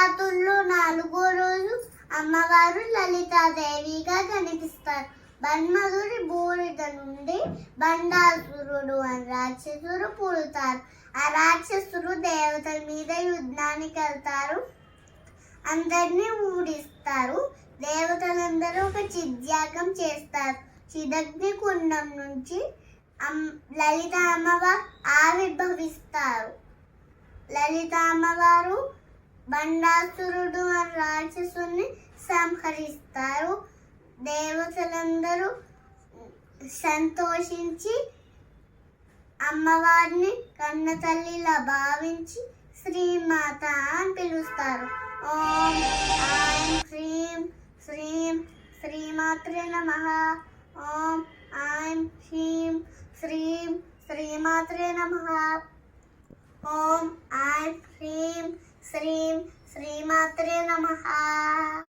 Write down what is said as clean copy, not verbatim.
నవరాత్రుల్లో 4వ రోజు అమ్మవారు లలితాదేవిగా కనిపిస్తారు. మన్మధుడి బూడిద నుండి బండాసురుడు అని రాక్షసుడు పుడతారు. ఆ రాక్షసుడు దేవతల మీద యుద్ధానికి వెళ్తారు, అందరినీ ఊడిస్తారు. దేవతలందరూ ఒక చిద్యాగం చేస్తారు. చిదగ్ని కుండం నుంచి లలిత అమ్మవారు ఆవిర్భవిస్తారు. లలిత అమ్మవారు బండాసురుడు అని రాక్షసుని సంహరిస్తారు. దేవతలందరూ సంతోషించి అమ్మవారిని కన్న తల్లిలా భావించి శ్రీమాత అని పిలుస్తారు. ఓం ఐం హ్రీం శ్రీం శ్రీమాత్రే నమః. ఓం ఐం హ్రీం శ్రీం శ్రీమాత్రే నమః. ఓం ఐం హ్రీం శ్రీం శ్రీమాత్రే నమః.